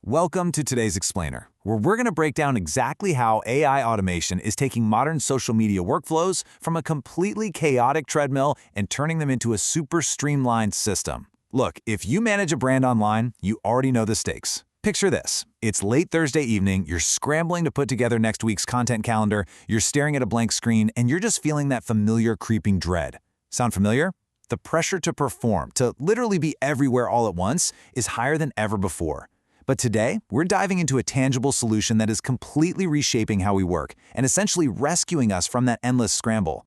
Welcome to today's Explainer, where we're going to break down exactly how AI automation is taking modern social media workflows from a completely chaotic treadmill and turning them into a super streamlined system. Look, if you manage a brand online, you already know the stakes. Picture this. It's late Thursday evening, you're scrambling to put together next week's content calendar, you're staring at a blank screen, and you're just feeling that familiar creeping dread. Sound familiar? The pressure to perform, to literally be everywhere all at once, is higher than ever before. But today, we're diving into a tangible solution that is completely reshaping how we work and essentially rescuing us from that endless scramble.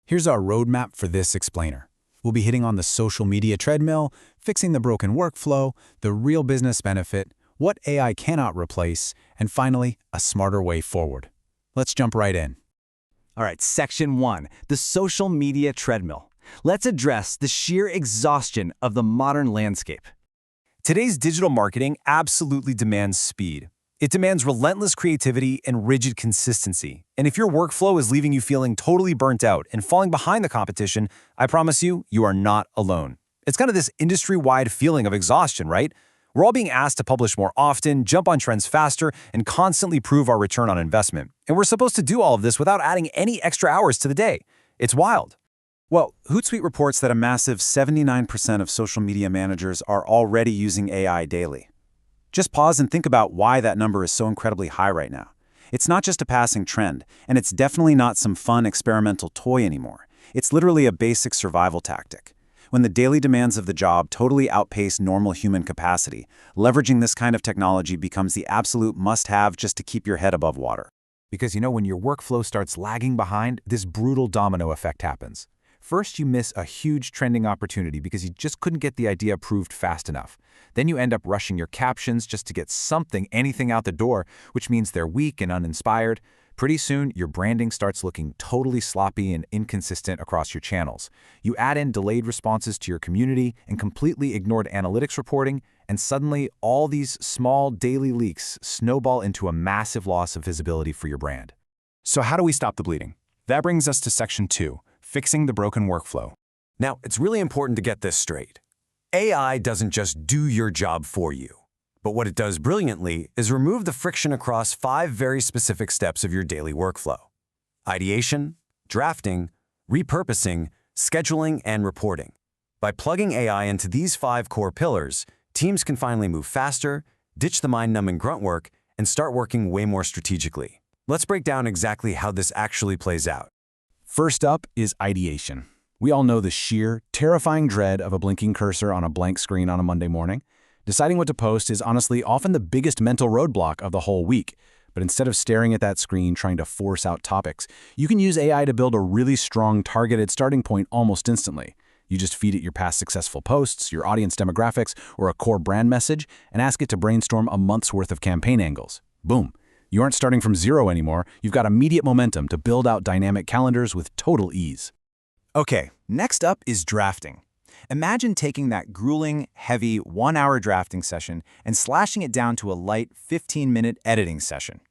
Here's our roadmap for this explainer. We'll be hitting on the social media treadmill, fixing the broken workflow, the real business benefit, what AI cannot replace, and finally, a smarter way forward. Let's jump right in. All right, Section 1, the social media treadmill. Let's address the sheer exhaustion of the modern landscape. Today's digital marketing absolutely demands speed. It demands relentless creativity and rigid consistency. And if your workflow is leaving you feeling totally burnt out and falling behind the competition, I promise you, you are not alone. It's kind of this industry-wide feeling of exhaustion, right? We're all being asked to publish more often, jump on trends faster, and constantly prove our return on investment. And we're supposed to do all of this without adding any extra hours to the day. It's wild. Well, Hootsuite reports that a massive 79% of social media managers are already using AI daily. Just pause and think about why that number is so incredibly high right now. It's not just a passing trend, and it's definitely not some fun experimental toy anymore. It's literally a basic survival tactic. When the daily demands of the job totally outpace normal human capacity, leveraging this kind of technology becomes the absolute must-have just to keep your head above water. Because when your workflow starts lagging behind, this brutal domino effect happens. First, you miss a huge trending opportunity because you just couldn't get the idea approved fast enough. Then you end up rushing your captions just to get anything out the door, which means they're weak and uninspired. Pretty soon, your branding starts looking totally sloppy and inconsistent across your channels. You add in delayed responses to your community and completely ignored analytics reporting, and suddenly all these small daily leaks snowball into a massive loss of visibility for your brand. So how do we stop the bleeding? That brings us to Section 2. Fixing the broken workflow. Now, it's really important to get this straight. AI doesn't just do your job for you, but what it does brilliantly is remove the friction across 5 very specific steps of your daily workflow: ideation, drafting, repurposing, scheduling, and reporting. By plugging AI into these 5 core pillars, teams can finally move faster, ditch the mind-numbing grunt work, and start working way more strategically. Let's break down exactly how this actually plays out. First up is ideation. We all know the sheer, terrifying dread of a blinking cursor on a blank screen on a Monday morning. Deciding what to post is honestly often the biggest mental roadblock of the whole week. But instead of staring at that screen trying to force out topics, you can use AI to build a really strong targeted starting point almost instantly. You just feed it your past successful posts, your audience demographics, or a core brand message, and ask it to brainstorm a month's worth of campaign angles. Boom. You aren't starting from zero anymore. You've got immediate momentum to build out dynamic calendars with total ease. Okay, next up is drafting. Imagine taking that grueling, heavy, 1-hour drafting session and slashing it down to a light 15-minute editing session.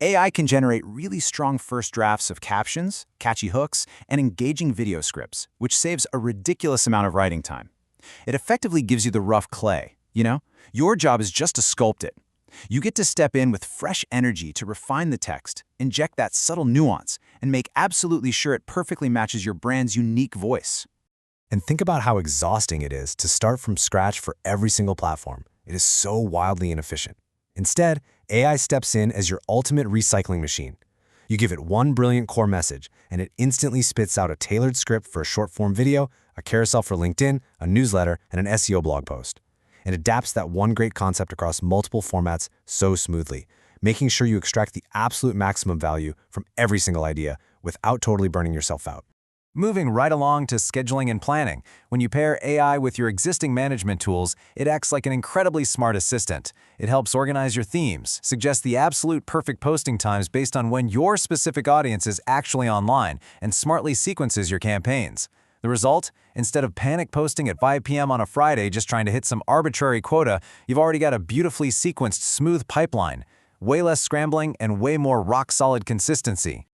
AI can generate really strong first drafts of captions, catchy hooks, and engaging video scripts, which saves a ridiculous amount of writing time. It effectively gives you the rough clay, Your job is just to sculpt it. You get to step in with fresh energy to refine the text, inject that subtle nuance, and make absolutely sure it perfectly matches your brand's unique voice. And think about how exhausting it is to start from scratch for every single platform. It is so wildly inefficient. Instead, AI steps in as your ultimate recycling machine. You give it one brilliant core message, and it instantly spits out a tailored script for a short-form video, a carousel for LinkedIn, a newsletter, and an SEO blog post. And adapts that one great concept across multiple formats so smoothly, making sure you extract the absolute maximum value from every single idea without totally burning yourself out. Moving right along to scheduling and planning. When you pair AI with your existing management tools, it acts like an incredibly smart assistant. It helps organize your themes, suggests the absolute perfect posting times based on when your specific audience is actually online, and smartly sequences your campaigns. The result? Instead of panic posting at 5 p.m. on a Friday just trying to hit some arbitrary quota, you've already got a beautifully sequenced, smooth pipeline. Way less scrambling and way more rock-solid consistency.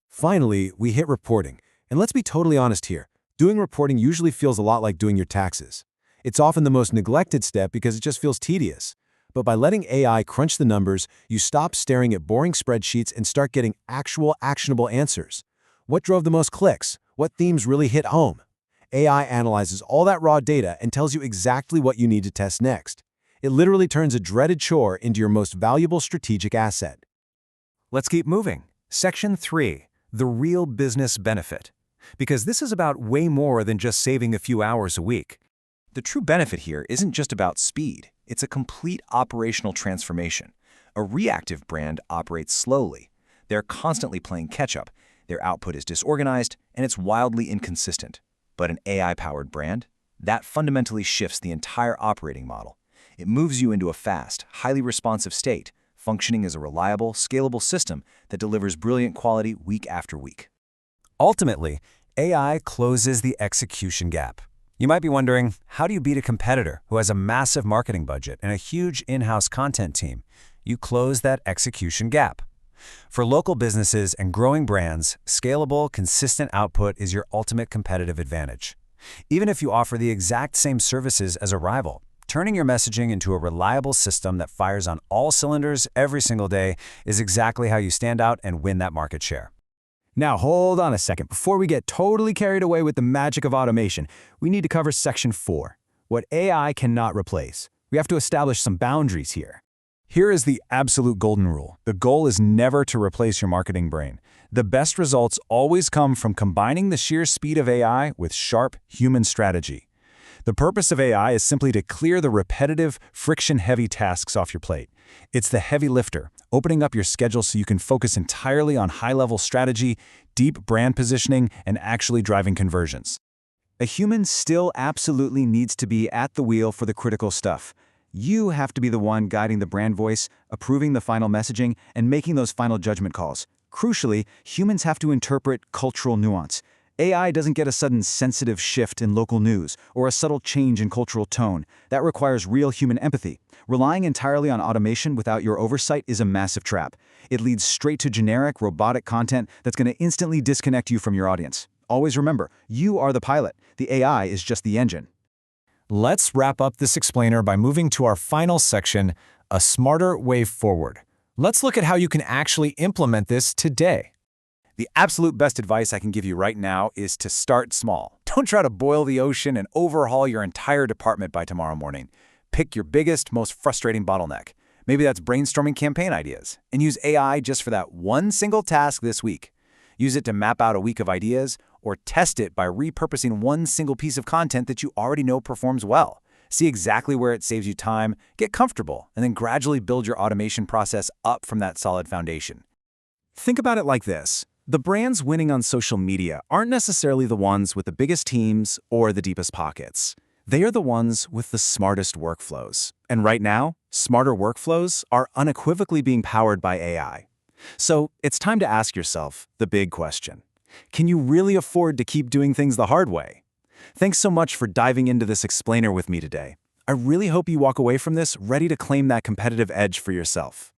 Finally, we hit reporting. And let's be totally honest here. Doing reporting usually feels a lot like doing your taxes. It's often the most neglected step because it just feels tedious. But by letting AI crunch the numbers, you stop staring at boring spreadsheets and start getting actual actionable answers. What drove the most clicks? What themes really hit home? AI analyzes all that raw data and tells you exactly what you need to test next. It literally turns a dreaded chore into your most valuable strategic asset. Let's keep moving. Section 3, the real business benefit. Because this is about way more than just saving a few hours a week. The true benefit here isn't just about speed. It's a complete operational transformation. A reactive brand operates slowly. They're constantly playing catch-up. Their output is disorganized, and it's wildly inconsistent. But an AI-powered brand? That fundamentally shifts the entire operating model. It moves you into a fast, highly responsive state, functioning as a reliable, scalable system that delivers brilliant quality week after week. Ultimately, AI closes the execution gap. You might be wondering, how do you beat a competitor who has a massive marketing budget and a huge in-house content team? You close that execution gap. For local businesses and growing brands, scalable, consistent output is your ultimate competitive advantage. Even if you offer the exact same services as a rival, turning your messaging into a reliable system that fires on all cylinders every single day is exactly how you stand out and win that market share. Now hold on a second. Before we get totally carried away with the magic of automation, we need to cover Section 4, what AI cannot replace. We have to establish some boundaries here. Here is the absolute golden rule. The goal is never to replace your marketing brain. The best results always come from combining the sheer speed of AI with sharp human strategy. The purpose of AI is simply to clear the repetitive, friction-heavy tasks off your plate. It's the heavy lifter, opening up your schedule so you can focus entirely on high-level strategy, deep brand positioning, and actually driving conversions. A human still absolutely needs to be at the wheel for the critical stuff. You have to be the one guiding the brand voice, approving the final messaging, and making those final judgment calls. Crucially, humans have to interpret cultural nuance. AI doesn't get a sudden sensitive shift in local news or a subtle change in cultural tone. That requires real human empathy. Relying entirely on automation without your oversight is a massive trap. It leads straight to generic, robotic content that's going to instantly disconnect you from your audience. Always remember, you are the pilot. The AI is just the engine. Let's wrap up this explainer by moving to our final section, a smarter way forward. Let's look at how you can actually implement this today. The absolute best advice I can give you right now is to start small. Don't try to boil the ocean and overhaul your entire department by tomorrow morning. Pick your biggest, most frustrating bottleneck. Maybe that's brainstorming campaign ideas, and use AI just for that one single task this week. Use it to map out a week of ideas, or test it by repurposing one single piece of content that you already know performs well. See exactly where it saves you time, get comfortable, and then gradually build your automation process up from that solid foundation. Think about it like this. The brands winning on social media aren't necessarily the ones with the biggest teams or the deepest pockets. They are the ones with the smartest workflows. And right now, smarter workflows are unequivocally being powered by AI. So it's time to ask yourself the big question. Can you really afford to keep doing things the hard way? Thanks so much for diving into this explainer with me today. I really hope you walk away from this ready to claim that competitive edge for yourself.